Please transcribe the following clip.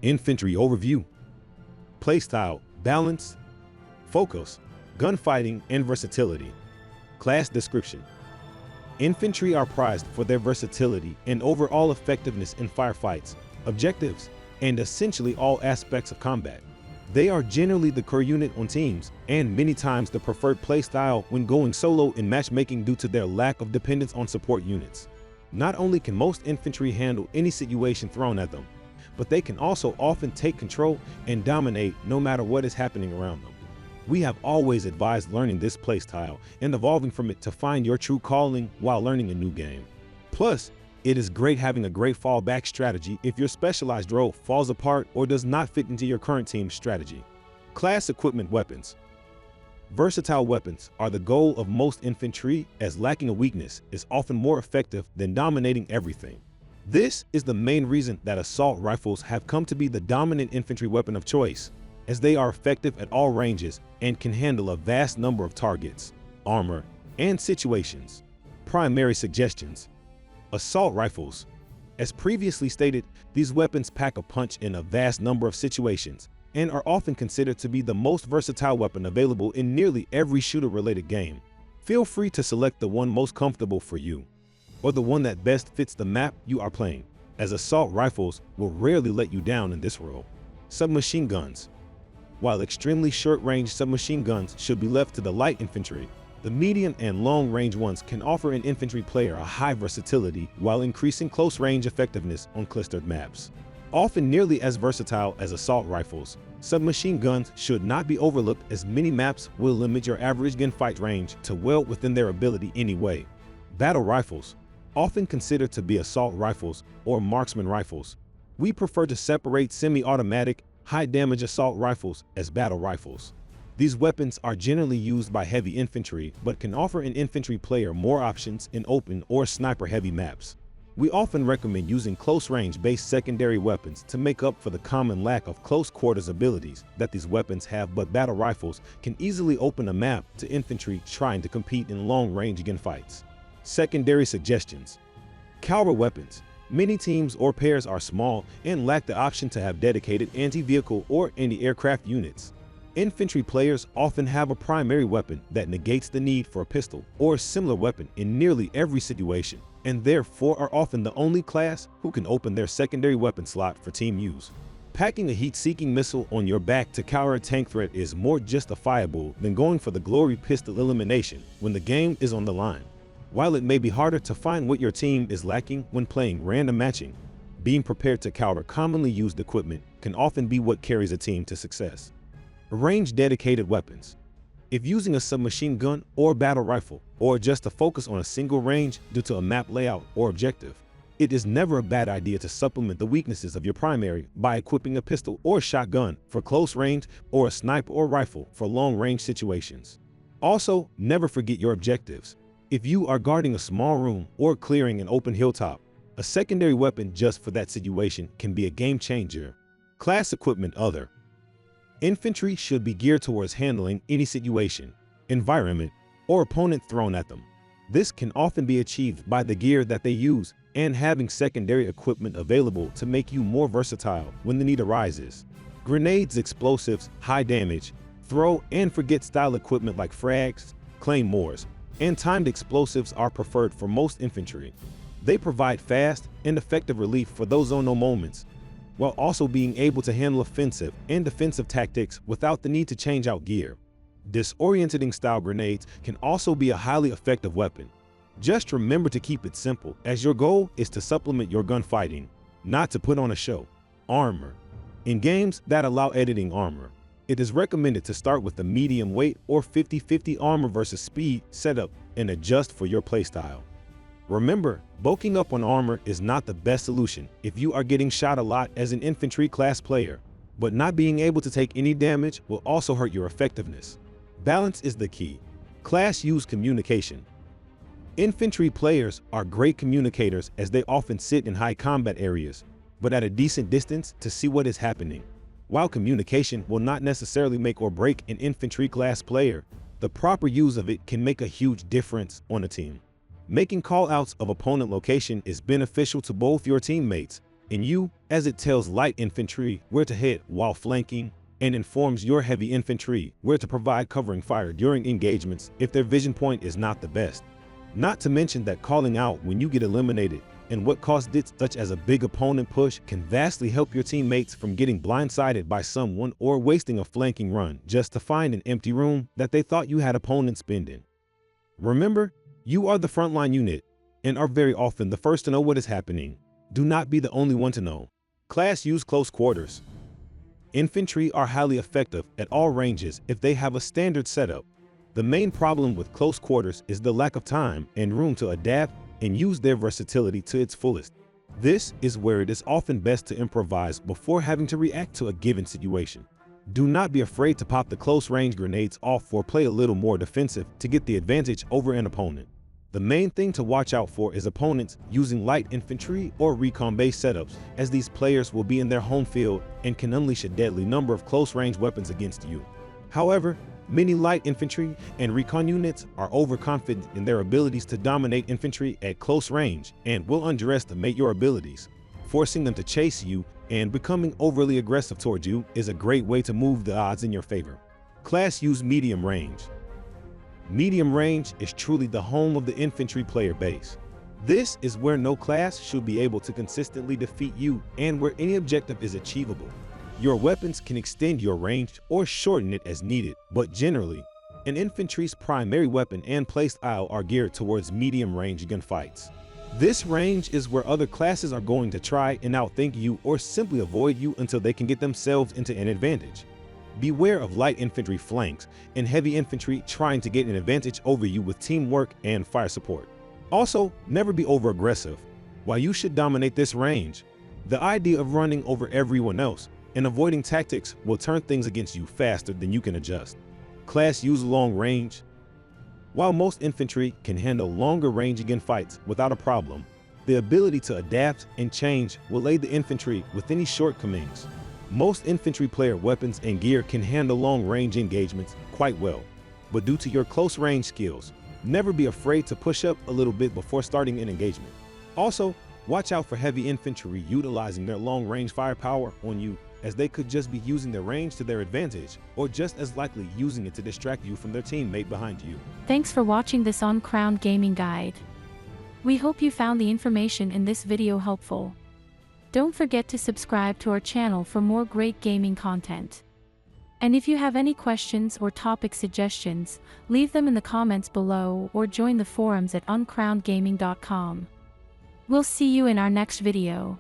Infantry Overview. Playstyle, balance, focus, gunfighting, and versatility. Class description. Infantry are prized for their versatility and overall effectiveness in firefights, objectives, and essentially all aspects of combat. They are generally the core unit on teams, and many times the preferred playstyle when going solo in matchmaking due to their lack of dependence on support units. Not only can most infantry handle any situation thrown at them, but they can also often take control and dominate no matter what is happening around them. We have always advised learning this playstyle and evolving from it to find your true calling while learning a new game. Plus, it is great having a great fallback strategy if your specialized role falls apart or does not fit into your current team's strategy. Class equipment weapons. Versatile weapons are the goal of most infantry, as lacking a weakness is often more effective than dominating everything. This is the main reason that assault rifles have come to be the dominant infantry weapon of choice, as they are effective at all ranges and can handle a vast number of targets, armor, and situations. Primary suggestions. Assault rifles. As previously stated, these weapons pack a punch in a vast number of situations and are often considered to be the most versatile weapon available in nearly every shooter-related game. Feel free to select the one most comfortable for you, or the one that best fits the map you are playing, as assault rifles will rarely let you down in this role. Submachine guns. While extremely short-range submachine guns should be left to the light infantry, the medium and long-range ones can offer an infantry player a high versatility while increasing close-range effectiveness on clustered maps. Often nearly as versatile as assault rifles, submachine guns should not be overlooked, as many maps will limit your average gunfight range to well within their ability anyway. Battle rifles. Often considered to be assault rifles or marksman rifles, we prefer to separate semi-automatic, high-damage assault rifles as battle rifles. These weapons are generally used by heavy infantry, but can offer an infantry player more options in open or sniper-heavy maps. We often recommend using close-range based secondary weapons to make up for the common lack of close-quarters abilities that these weapons have, but battle rifles can easily open a map to infantry trying to compete in long-range gunfights. Secondary suggestions. Caliber weapons. Many teams or pairs are small and lack the option to have dedicated anti-vehicle or anti-aircraft units. Infantry players often have a primary weapon that negates the need for a pistol or similar weapon in nearly every situation, and therefore are often the only class who can open their secondary weapon slot for team use. Packing a heat-seeking missile on your back to counter a tank threat is more justifiable than going for the glory pistol elimination when the game is on the line. While it may be harder to find what your team is lacking when playing random matching, being prepared to counter commonly used equipment can often be what carries a team to success. Range-dedicated weapons. If using a submachine gun or battle rifle, or just to focus on a single range due to a map layout or objective, it is never a bad idea to supplement the weaknesses of your primary by equipping a pistol or shotgun for close range or a sniper or rifle for long-range situations. Also, never forget your objectives. If you are guarding a small room or clearing an open hilltop, a secondary weapon just for that situation can be a game changer. Class equipment other. Infantry should be geared towards handling any situation, environment, or opponent thrown at them. This can often be achieved by the gear that they use and having secondary equipment available to make you more versatile when the need arises. Grenades, explosives, high damage, throw and forget style equipment like frags, claymores, and timed explosives are preferred for most infantry. They provide fast and effective relief for those unknown moments, while also being able to handle offensive and defensive tactics without the need to change out gear. Disorienting style grenades can also be a highly effective weapon. Just remember to keep it simple, as your goal is to supplement your gunfighting, not to put on a show. Armor. In games that allow editing armor, it is recommended to start with the medium weight or 50-50 armor versus speed setup and adjust for your playstyle. Remember, bulking up on armor is not the best solution if you are getting shot a lot as an infantry class player, but not being able to take any damage will also hurt your effectiveness. Balance is the key. Class use communication. Infantry players are great communicators, as they often sit in high combat areas, but at a decent distance to see what is happening. While communication will not necessarily make or break an infantry class player, the proper use of it can make a huge difference on a team. Making call-outs of opponent location is beneficial to both your teammates in U, as it tells light infantry where to hit while flanking, and informs your heavy infantry where to provide covering fire during engagements if their vision point is not the best. Not to mention that calling out when you get eliminated and what caused it, such as a big opponent push, can vastly help your teammates from getting blindsided by someone or wasting a flanking run just to find an empty room that they thought you had opponents spending. Remember, you are the frontline unit and are very often the first to know what is happening. Do not be the only one to know. Class use close quarters. Infantry are highly effective at all ranges if they have a standard setup. The main problem with close quarters is the lack of time and room to adapt and use their versatility to its fullest. This is where it is often best to improvise before having to react to a given situation. Do not be afraid to pop the close range grenades off or play a little more defensive to get the advantage over an opponent. The main thing to watch out for is opponents using light infantry or recon-based setups, as these players will be in their home field and can unleash a deadly number of close-range weapons against you. However, many light infantry and recon units are overconfident in their abilities to dominate infantry at close range and will underestimate your abilities. Forcing them to chase you and becoming overly aggressive towards you is a great way to move the odds in your favor. Class use medium range. Medium range is truly the home of the infantry player base. This is where no class should be able to consistently defeat you and where any objective is achievable. Your weapons can extend your range or shorten it as needed, but generally, an infantry's primary weapon and playstyle are geared towards medium range gunfights. This range is where other classes are going to try and outthink you or simply avoid you until they can get themselves into an advantage. Beware of light infantry flanks and heavy infantry trying to get an advantage over you with teamwork and fire support. Also, never be over-aggressive. While you should dominate this range, the idea of running over everyone else and avoiding tactics will turn things against you faster than you can adjust. Class use long range. While most infantry can handle longer range gunfights without a problem, the ability to adapt and change will aid the infantry with any shortcomings. Most infantry player weapons and gear can handle long-range engagements quite well, but due to your close-range skills, never be afraid to push up a little bit before starting an engagement. Also, watch out for heavy infantry utilizing their long-range firepower on you, as they could just be using their range to their advantage, or just as likely using it to distract you from their teammate behind you. Thanks for watching this Uncrowned gaming guide. We hope you found the information in this video helpful. Don't forget to subscribe to our channel for more great gaming content. And if you have any questions or topic suggestions, leave them in the comments below or join the forums at uncrownedgaming.com. We'll see you in our next video.